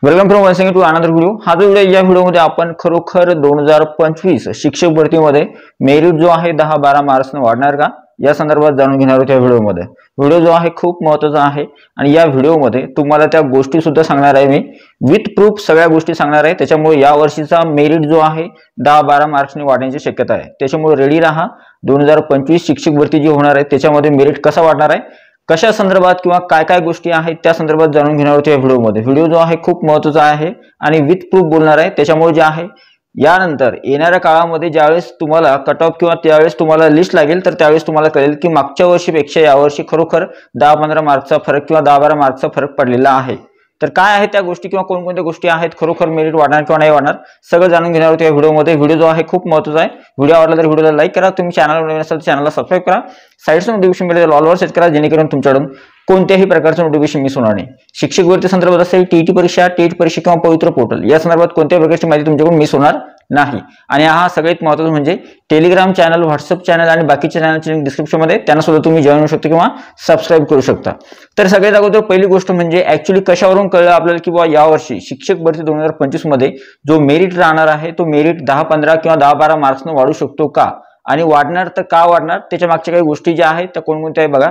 Welcome from once again to another video. हा जो video या व्हिडिओमध्ये आपण खरोखर 2025 शिक्षक भरतीमध्ये मेरिट जो आहे 10-12 मार्क्सने वाढणार का या संदर्भात जाणून घेणार आहोत या व्हिडिओमध्ये। व्हिडिओ जो आहे खूप महत्त्वाचा आहे आणि या व्हिडिओमध्ये तुम्हाला त्या गोष्टी सुद्धा सांगणार आहे मी, विथ प्रूफ सगळ्या गोष्टी सांगणार आहे। त्याच्यामुळे या वर्षीचा मेरिट जो आहे 10-12 मार्क्सने वाढण्याची शक्यता आहे। त्याच्यामुळे रेडी राहा। 2025 शिक्षक भरती जी होणार आहे त्याच्यामध्ये मेरिट कसा वाढणार आहे, कशा संदर्भात किंवा काय काय गोष्टी आहेत त्या संदर्भात जाणून घेणार आहोत या व्हिडिओमध्ये। व्हिडिओ जो आहे खूप महत्त्वाचा आहे आणि विथ प्रूफ बोलणार आहे। त्याच्यामुळे जे आहे यानंतर येणाऱ्या काळामध्ये ज्यावेळेस तुम्हाला कट ऑफ किंवा त्यावेळेस तुम्हाला लिस्ट लागेल तर त्यावेळेस तुम्हाला कळेल की मागच्या वर्षीपेक्षा यावर्षी खरोखर 10-15 मार्क्सचा फरक किंवा 10-12 मार्क्सचा फरक पडलेला आहे। तर काय आहे त्या गोष्टी किंवा कोणकोणत्या गोष्टी आहेत, खरोखर मेरिट वाढणार किंवा नाही वाढणार, सगळं जाणून घेणार आहोत या व्हिडिओमध्ये। व्हिडिओ जो आहे खूप महत्त्वाचा आहे। व्हिडिओ आवडला तर व्हिडिओला लाईक करा, तुम्ही चॅनलवर नवीन असाल तर चॅनलला सबस्क्राइब करा, साइडचं नोटिफिकेशन बेल ऑलवर सेट करा जेणेकरून तुमच्याकडून कोणत्याही प्रकारचं नोटिफिकेशन मिस होणार नाही। शिक्षक भरती संदर्भात असेल, टीईटी परीक्षा, टेट परीक्षा किंवा पवित्र पोर्टल या संदर्भात कोणत्याही प्रकारची माहिती तुमच्याकडून मिस होणार नाही। आणि हा सगळ्यात महत्त्वाचं म्हणजे टेलिग्राम चॅनल, व्हॉट्सअप चॅनल आणि बाकीच्या चॅनलची लिंक डिस्क्रिप्शन मध्ये त्यांना सुद्धा तुम्ही जॉइन होऊ शकता किंवा सबस्क्राइब करू शकता। तर सगळ्यात अगोदर पहिली गोष्ट म्हणजे ऍक्च्युअली कशावरून कळलं आपल्याला की बाबा यावर्षी शिक्षक भरती 2025 मध्ये जो मेरिट राहणार आहे तो मेरिट 10-15 किंवा 10-12 मार्क्सने वाढू शकतो का, आणि वाढणार तर का वाढणार, त्याच्या मागच्या काही गोष्टी ज्या आहेत त्या कोणकोणत्या आहे बघा।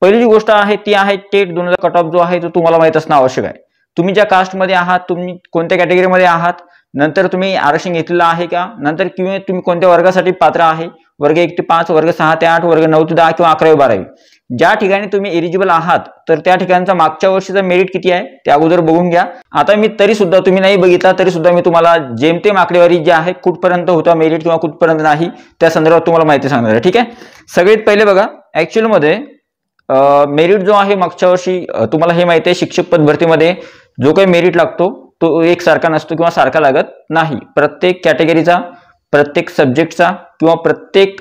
पहिली जी गोष्ट आहे ती आहे टेट 2000 कट ऑफ जो आहे तो तुम्हाला माहित असणं आवश्यक आहे। तुम्ही ज्या कास्ट मध्ये आहात, तुम्ही कोणत्या कॅटेगरीमध्ये आहात, नंतर तुम्ही आरक्षण घेतलेलं आहे का, नंतर किंवा तुम्ही कोणत्या वर्गासाठी पात्र आहे, वर्ग 1 ते 5, वर्ग 6 ते 8, वर्ग 9 ते 10 किंवा 11वी-12वी ज्या ठिकाणी तुम्ही एलिजिबल आहात तर त्या ठिकाणचा मागच्या वर्षीचा मेरिट किती आहे ते अगोदर बघून घ्या। आता मी तरी सुद्धा तुम्ही नाही बघितला तरी सुद्धा मी तुम्हाला जेमतेम आकडेवारी जी आहे कुठपर्यंत होता मेरिट किंवा कुठपर्यंत नाही त्या संदर्भात तुम्हाला माहिती सांगणार आहे। ठीक आहे, सगळ्यात पहिले बघा ऍक्च्युअल मध्ये मेरिट जो आहे मागच्या वर्षी तुम्हाला हे माहिती आहे शिक्षक पद भरतीमध्ये जो काही मेरिट लागतो तो एक सारखा नसतो किंवा सारखा लागत नाही। प्रत्येक कॅटेगरीचा, प्रत्येक सब्जेक्टचा किंवा प्रत्येक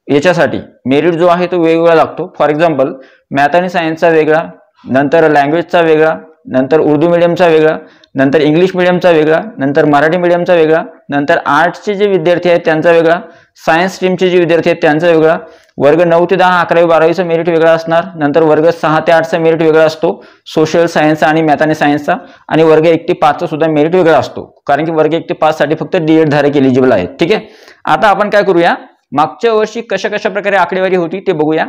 याच्यासाठी मेरिट जो आहे तो वेगवेगळा लागतो। फॉर एक्झाम्पल मॅथ आणि सायन्सचा वेगळा, नंतर लँग्वेजचा वेगळा, नंतर उर्दू मीडियमचा वेगळा, नंतर इंग्लिश मीडियमचा वेगळा, नंतर मराठी मीडियमचा वेगळा, नंतर आर्ट्सचे जे विद्यार्थी आहेत त्यांचा वेगळा, सायन्स स्ट्रीमचे जे विद्यार्थी आहेत त्यांचा वेगळा, वर्ग 9 ते 10, 11वी-12वीचा मेरिट वेगळा असणार, नंतर वर्ग 6 ते 8चा मेरिट वेगळा असतो सोशल सायन्स आणि मॅथ आणि सायन्सचा, आणि वर्ग 1 ते 5चा सुद्धा मेरिट वेगळा असतो कारण की वर्ग 1 ते 5 साठी फक्त डीएड धारक एलिजिबल आहेत। ठीक आहे, आता आपण काय करूया, मागच्या वर्षी कशा कशा प्रकारे आकडेवारी होती ते बघूया।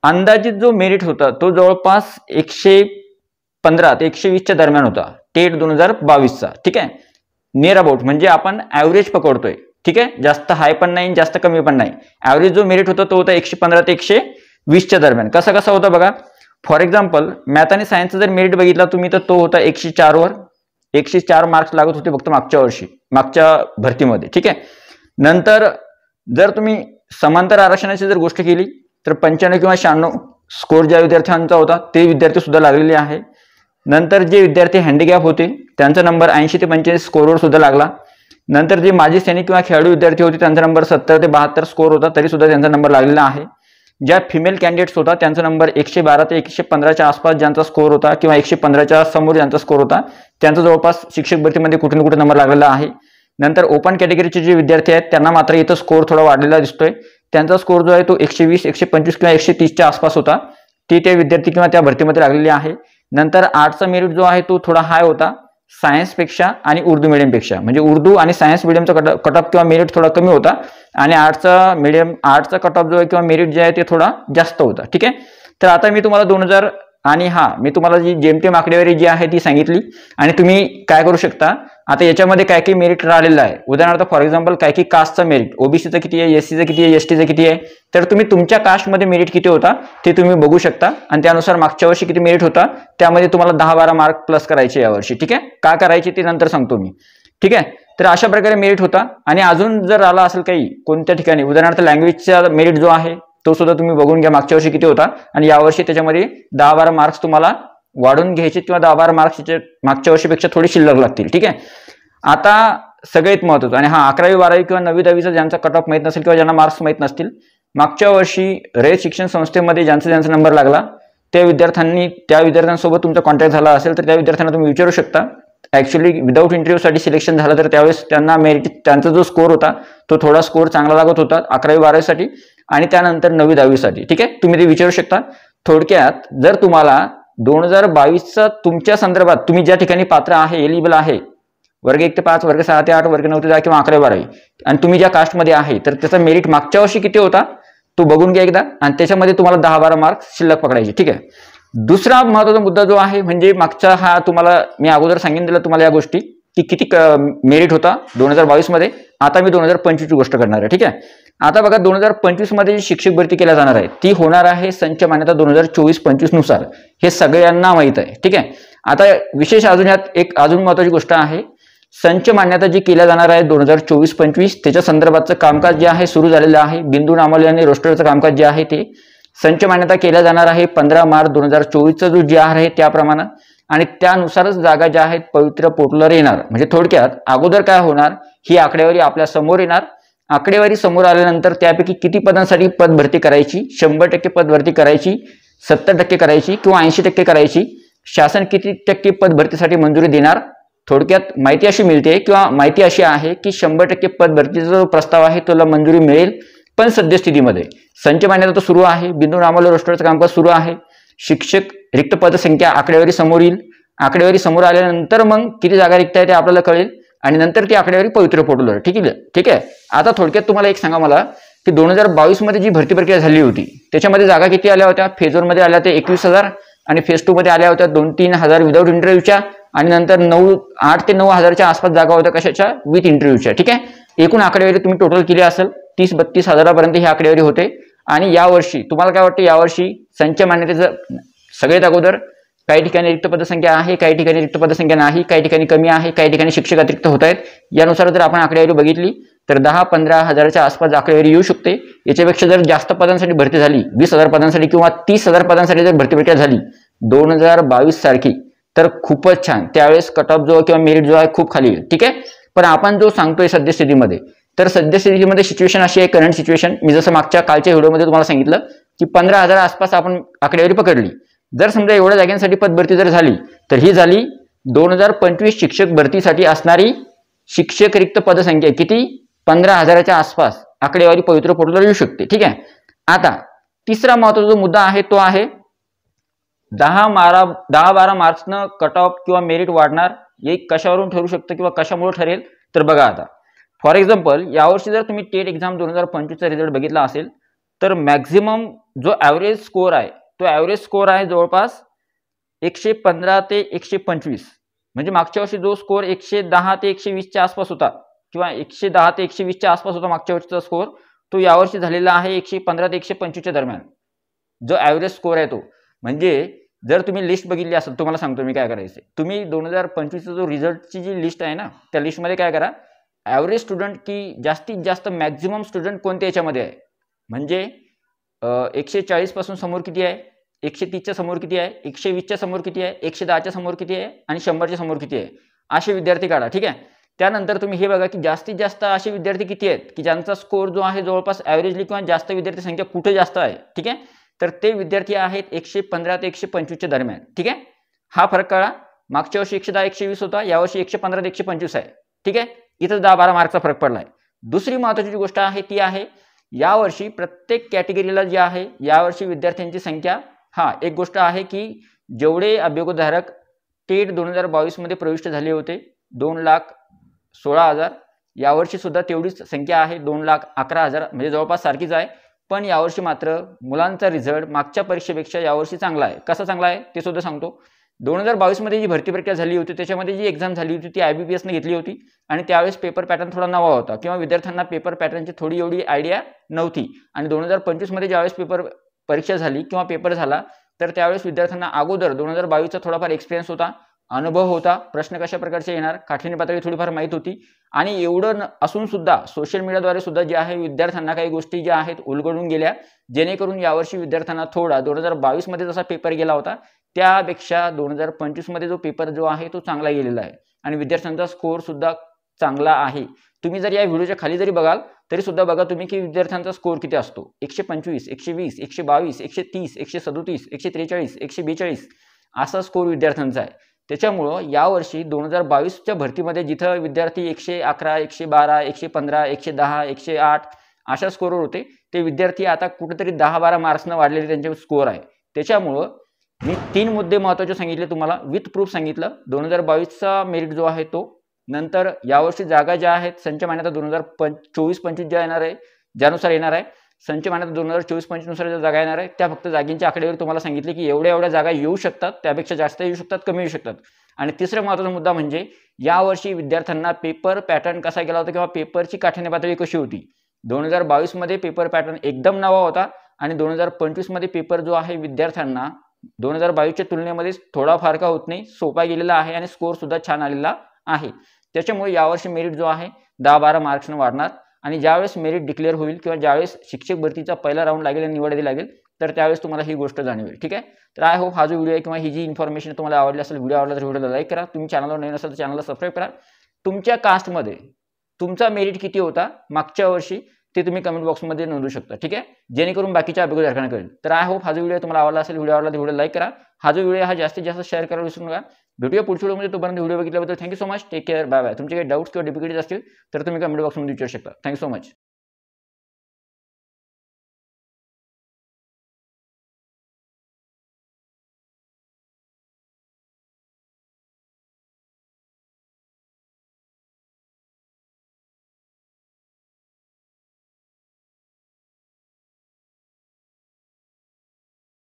अंदाजित जो मेरिट होता तो जवळपास 115 ते 120च्या दरम्यान होता टेट 2022चा। ठीक आहे, नियर अबाउट म्हणजे आपण ऍव्हरेज पकडतोय। ठीक आहे, जास्त हाय पण नाही जास्त कमी पण नाही, ऍव्हरेज जो मेरिट होता तो होता 115 ते 120च्या दरम्यान। कसा कसा होता बघा, फॉर एक्झाम्पल मॅथ आणि सायन्सचा जर मेरिट बघितला तुम्ही तर तो होता 104 वर, 104 मार्क्स लागत होते फक्त मागच्या वर्षी मागच्या भरतीमध्ये। ठीक आहे, नंतर जर तुम्ही समांतर आरक्षणाची जर गोष्ट केली तर 95 किंवा 96 स्कोर ज्या विद्यार्थ्यांचा होता ते विद्यार्थी सुद्धा लागलेले आहे। नंतर जे विद्यार्थी हँडिकॅप होते त्यांचा नंबर 80 ते 85 स्कोरवर सुद्धा लागला। नंतर जे माजी सैनिक किंवा खेळाडू विद्यार्थी होते त्यांचा नंबर 70 ते 72 स्कोर होता तरी सुद्धा त्यांचा नंबर लागलेला आहे। ज्या फिमेल कॅन्डिडेट्स होता त्यांचा नंबर 112 ते 115च्या आसपास ज्यांचा स्कोर होता किंवा 115च्या समोर ज्यांचा स्कोर होता त्यांचा जवळपास शिक्षक भरतीमध्ये कुठे ना कुठे नंबर लागलेला आहे। नंतर ओपन कॅटेगरीचे जे विद्यार्थी आहेत त्यांना मात्र इथं स्कोर थोडा वाढलेला दिसतोय, त्यांचा स्कोर जो आहे तो 120, 125 किंवा 130च्या आसपास होता, ते विद्यार्थी किंवा त्या भरतीमध्ये लागलेले आहे। नंतर आर्ट्सचा मेरिट जो आहे तो थोडा हाय होता सायन्स पेक्षा आणि उर्दू मीडियम पेक्षा, म्हणजे उर्दू आणि सायन्स मीडियमचा कट ऑफ किंवा मेरिट थोडा कमी होता आणि आर्ट्सचा कट ऑफ जो आहे किंवा मेरिट जे आहे ते थोडा जास्त होता। ठीक आहे, तर आता मी तुम्हाला 2000 आणि मी तुम्हाला जी जेमतेम आकडेवारी जी आहे ती सांगितली आणि तुम्ही काय करू शकता, आता याच्यामध्ये काय काय मेरिट राहिलेलं आहे, उदाहरणार्थ फॉर एक्झाम्पल काय की कास्टचा मेरिट, ओबीसीचा किती आहे, एससीचा किती आहे, एसटीचा किती आहे, तर तुम्ही तुमच्या कास्टमध्ये मेरिट किती होता ते तुम्ही बघू शकता आणि त्यानुसार मागच्या वर्षी किती मेरिट होता त्यामध्ये तुम्हाला 10-12 मार्क प्लस करायचे यावर्षी। ठीक आहे, का करायचे ते नंतर सांगतो मी। ठीक आहे, तर अशा प्रकारे मेरिट होता आणि अजून जर आला असेल काही कोणत्या ठिकाणी, उदाहरणार्थ लँग्वेजचा मेरिट जो आहे तो सुद्धा तुम्ही बघून घ्या मागच्या वर्षी किती होता आणि यावर्षी त्याच्यामध्ये 10-12 मार्क्स तुम्हाला वाढून घ्यायचे किंवा 10-12 मार्क्स मागच्या वर्षीपेक्षा थोडी शिल्लक लागतील। ठीक आहे, आता सगळ्यात महत्त्वाचं आणि 11वी-12वी किंवा 9वी-10वीचा ज्यांचा कट ऑफ माहित नसेल किंवा ज्यांना मार्क्स माहित नसतील, मागच्या वर्षी रयत शिक्षण संस्थेमध्ये ज्यांचा नंबर लागला त्या विद्यार्थ्यांसोबत तुमचा कॉन्टॅक्ट झाला असेल तर त्या विद्यार्थ्यांना तुम्ही विचारू शकता। ऍक्च्युअली विदाऊट इंटरव्ह्यूसाठी सिलेक्शन झालं तर त्यावेळेस त्यांना मेरिट त्यांचा जो स्कोर होता तो थोडा स्कोर चांगला लागत होता 11वी-12वीसाठी आणि त्यानंतर 9वी-10वीसाठी। ठीक आहे, तुम्ही ते विचारू शकता। थोडक्यात जर तुम्हाला 2022चा तुमच्या संदर्भात तुम्ही ज्या ठिकाणी पात्र आहे, एलिजिबल आहे, वर्ग 1 ते 5, वर्ग 6 ते 8, वर्ग 9 ते 10 किंवा 11 12 आणि तुम्ही ज्या कास्टमध्ये आहे, तर त्याचा मेरिट मागच्या वर्षी किती होता तो बघून घ्या एकदा आणि त्याच्यामध्ये तुम्हाला 10-12 मार्क्स शिल्लक पकडायचे. ठीक आहे. दुसरा महत्त्वाचा मुद्दा जो आहे म्हणजे मागचा हा तुम्हाला मी अगोदर सांगितलं दिलं तुम्हाला या गोष्टी की किती मेरिट होता 2022 मध्ये. आता मी 2025 ची गोष्ट करणार आहे. ठीक आहे. आता बघा 2025 मध्ये जी शिक्षक भरती केल्या जाणार आहे ती होणार आहे संच मान्यता 2024-25 नुसार. हे सगळ्यांना माहित आहे. ठीक आहे. आता विशेष अजून यात एक अजून महत्त्वाची गोष्ट आहे, संच मान्यता जी केल्या जाणार आहे 2024-25 त्याच्या संदर्भातचं कामकाज जे आहे सुरू झालेलं आहे. बिंदू नामावली आणि रोस्टरचं कामकाज जे आहे ते संच मान्यता केल्या जाणार आहे 15 मार्च 2024चा जो जी आर आहे त्याप्रमाणे आणि त्यानुसारच जागा ज्या आहेत पवित्र पोर्टलवर येणार. म्हणजे थोडक्यात अगोदर काय होणार ही आकडेवारी आपल्या समोर येणार. आकडेवारी समोर आल्यानंतर त्यापैकी किती पदांसाठी पद भरती करायची, 100% पद भरती करायची, 70% करायची किंवा 80% करायची, शासन किती टक्के पद भरतीसाठी मंजुरी देणार. थोडक्यात माहिती अशी मिळते किंवा माहिती अशी आहे की 100% पद भरतीचा जो प्रस्ताव आहे त्याला मंजुरी मिळेल. पण सद्यस्थितीमध्ये संच मान्यता तर सुरू आहे, बिंदू नामावली रोस्टरचं कामकाज सुरू आहे, शिक्षक रिक्त पद संख्या आकडेवारी समोर येईल. आकडेवारी समोर आल्यानंतर मग किती जागा रिक्त आहे ते आपल्याला कळेल आणि नंतर ती आकडेवारी पवित्र पोर्टलवर. ठीक आहे. आता थोडक्यात तुम्हाला एक सांगा मला की 2022 मध्ये जी भरती प्रक्रिया झाली होती त्याच्यामध्ये जागा किती आल्या होत्या. फेज 1 मध्ये आल्या होत्या 21,000 आणि फेज 2 मध्ये आल्या होत्या 2-3 हजार विदाऊट इंटरव्ह्यूच्या आणि नंतर 8 ते 9 हजारच्या आसपास जागा होत्या कशाच्या, विथ इंटरव्ह्यूच्या. ठीक आहे. एकूण आकडेवारी तुम्ही टोटल केली असेल 30-32 हजारापर्यंत ही आकडेवारी होते. आणि यावर्षी तुम्हाला काय वाटतं, यावर्षी संच मान्यतेचं सगळ्यात अगोदर काही ठिकाणी रिक्त पदसंख्या आहे, काही ठिकाणी रिक्त पदसंख्या नाही, काही ठिकाणी कमी आहे, काही ठिकाणी शिक्षक अतिरिक्त होत आहेत. यानुसार जर आपण आकडेवारी बघितली तर 10-15 हजाराच्या आसपास आकडेवारी येऊ शकते. याच्यापेक्षा जर जास्त पदांसाठी भरती झाली 20,000 पदांसाठी किंवा 30,000 पदांसाठी जर भरती प्रक्रिया झाली 2022 सारखी तर खूपच छान. त्यावेळेस कट ऑफ जो किंवा मेरिट जो आहे खूप खाली येईल. ठीक आहे. पण आपण जो सांगतोय सद्यस्थितीमध्ये तर सद्यस्थितीमध्ये सिच्युएशन अशी आहे, करंट सिच्युएशन मी जसं मागच्या कालच्या व्हिडिओमध्ये तुम्हाला सांगितलं की 15,000 आसपास आपण आकडेवारी पकडली. जर समजा एवढ्या जागांसाठी पदभरती जर झाली तर ही झाली 2025 शिक्षक भरतीसाठी असणारी शिक्षक रिक्त पदसंख्या किती, 15,000च्या आसपास आकडेवारी पवित्र पोर्टलवर येऊ शकते. ठीक आहे. आता तिसरा महत्त्वाचा मुद्दा आहे तो आहे 10-12 मार्चनं कट ऑफ किंवा मेरिट वाढणार. एक कशावरून ठरू शकतं किंवा कशामुळे ठरेल तर बघा आता फॉर एक्झाम्पल यावर्षी जर तुम्ही टेट एक्झाम 2025चा रिझल्ट बघितला असेल तर मॅक्झिमम जो ॲव्हरेज स्कोअर आहे तो ॲव्हरेज स्कोअर आहे जवळपास 115 ते 125. म्हणजे मागच्या वर्षी जो स्कोअर 110 ते 120च्या आसपास होता किंवा 110 ते 120च्या आसपास होता मागच्या वर्षीचा स्कोअर, तो यावर्षी झालेला आहे 115 ते 125च्या दरम्यान जो ॲव्हरेज स्कोअर आहे तो. म्हणजे जर तुम्ही लिस्ट बघितली असेल तुम्हाला सांगतो मी काय करायचं. तुम्ही 2025चा जो रिझल्टची जी लिस्ट आहे ना त्या लिस्टमध्ये काय करा, ॲव्हरेज स्टुडंट की जास्तीत जास्त मॅक्झिमम स्टुडंट कोणत्या याच्यामध्ये आहे म्हणजे 140 पासून समोर किती आहे, 130च्या समोर किती आहे, 120च्या समोर किती आहे, 110च्या समोर किती आहे आणि 100च्या समोर किती आहे असे विद्यार्थी काढा. ठीक आहे. त्यानंतर तुम्ही हे बघा की जास्तीत जास्त असे विद्यार्थी किती आहेत की ज्यांचा स्कोअर जो आहे जवळपास ॲव्हरेजली किंवा जास्त विद्यार्थी संख्या कुठे जास्त आहे. ठीक आहे. तर ते विद्यार्थी आहेत 115 ते 125च्या दरम्यान. ठीक आहे. हा फरक कळा. मागच्या वर्षी 110-120 होता, यावर्षी 115 ते 125 आहे. ठीक आहे. इथं 10-12 मार्कचा फरक पडलाय. दुसरी महत्त्वाची गोष्ट आहे ती आहे यावर्षी प्रत्येक कॅटेगरीला जे आहे यावर्षी विद्यार्थ्यांची संख्या एक गोष्ट आहे की जेवढे अभ्यगोधारक टेट 2022 मध्ये प्रविष्ट झाले होते 2,16,000 यावर्षी सुद्धा तेवढीच संख्या आहे 2,11,000 म्हणजे जवळपास सारखीच आहे. पण यावर्षी मात्र मुलांचा रिझल्ट मागच्या परीक्षेपेक्षा यावर्षी चांगला आहे. कसा चांगला आहे ते सुद्धा सांगतो. 2022 मध्ये जी भरती प्रक्रिया झाली होती त्याच्यामध्ये जी एक्झाम झाली होती ती IBPS ने घेतली होती आणि त्यावेळेस पेपर पॅटर्न थोडा नवा होता किंवा विद्यार्थ्यांना पेपर पॅटर्नची थोडी एवढी आयडिया नव्हती. आणि 2025 मध्ये ज्यावेळेस परीक्षा झाली किंवा पेपर झाला तर त्यावेळेस विद्यार्थ्यांना अगोदर 2022चा थोडाफार एक्सपिरियन्स होता, अनुभव होता, प्रश्न कशा प्रकारचे येणार, काठिण्य पातळी थोडीफार माहीत होती. आणि एवढं असून सुद्धा सोशल मीडियाद्वारे सुद्धा जे आहे विद्यार्थ्यांना काही गोष्टी ज्या आहेत उलगडून गेल्या, जेणेकरून यावर्षी विद्यार्थ्यांना थोडा 2022 मध्ये जसा पेपर गेला होता त्यापेक्षा 2025 मध्ये जो पेपर जो आहे तो चांगला गेलेला आहे आणि विद्यार्थ्यांचा स्कोअर सुद्धा चांगला आहे. तुम्ही जर या व्हिडिओच्या खाली जरी बघाल तरी सुद्धा बघा तुम्ही की विद्यार्थ्यांचा स्कोअर किती असतो. 125, 120, 122, 130, 137, 143, 142 असा स्कोअर विद्यार्थ्यांचा आहे. त्याच्यामुळं यावर्षी 2022च्या भरतीमध्ये जिथं विद्यार्थी 111, 112, 115, 110, 108 अशा स्कोअरवर होते ते विद्यार्थी आता कुठेतरी 10-12 मार्क्सनं वाढलेले त्यांचे स्कोअर आहे. त्याच्यामुळं मी 3 मुद्दे महत्त्वाचे सांगितले तुम्हाला, विथ प्रूफ सांगितलं. 2022चा मेरिट जो आहे तो. नंतर यावर्षी जागा ज्या आहेत संच मान्यता 2024-25 ज्या येणार आहे, ज्यानुसार येणार आहे, संच मान्यता 2024-25 नुसार ज्या जागा येणार आहे त्या फक्त जागेंची आकडेवारी तुम्हाला सांगितले की एवढ्या जागा येऊ शकतात, त्यापेक्षा जास्त येऊ शकतात, कमी येऊ शकतात. आणि तिसरा महत्त्वाचा मुद्दा म्हणजे यावर्षी विद्यार्थ्यांना पेपर पॅटर्न कसा गेला होता किंवा पेपरची काठिण्य पातळी कशी होती. 2022 मध्ये पेपर पॅटर्न एकदम नवा होता आणि 2025 मध्ये पेपर जो आहे विद्यार्थ्यांना 2022च्या तुलनेमध्ये थोडा फार का होत नाही, सोपा गेलेला आहे आणि स्कोर सुद्धा छान आलेला आहे. त्याच्यामुळे यावर्षी मेरिट जो आहे 10-12 मार्क्सने वाढणार आणि ज्यावेळेस मेरिट डिक्लेअर होईल किंवा ज्यावेळेस शिक्षक भरतीचा पहिला राऊंड लागेल आणि निवड लागेल तर त्यावेळेस तुम्हाला ही गोष्ट जाणवेल. ठीक आहे. तर आय होप हा जो व्हिडिओ आहे किंवा ही जी इन्फॉर्मेशन तुम्हाला आवडली असेल, व्हिडिओ आवडला तर व्हिडिओला लाईक करा. तुम्ही चॅनलवर नवीन असाल तर चॅनलला सबस्क्राईब करा. तुमच्या कास्टमध्ये तुमचा मेरिट किती होता मागच्या वर्षी ते तुम्ही कमेंट बॉक्समध्ये नोंदवू शकता. ठीक आहे. जेणेकरून बाकीच्या अभ्यासकांना कळेल. तर आय होप हा जो व्हिडिओ तुम्हाला आवडला असेल, व्हिडिओ आवडला तर व्हिडिओ लाईक करा. हा जो व्हिडिओ हा जास्तीत जास्त शेअर करायला विसरू नका. भेटूया पुढच्या व्हिडिओमध्ये. तोपर्यंत व्हिडिओ बघितल्याबद्दल thank you so much. Take care. Bye bye. तुमचे काही डाऊट्स किंवा डिफिकल्टीज असतील तर तुम्ही कमेंट बॉक्समध्ये विचारू शकता. Thank you so much.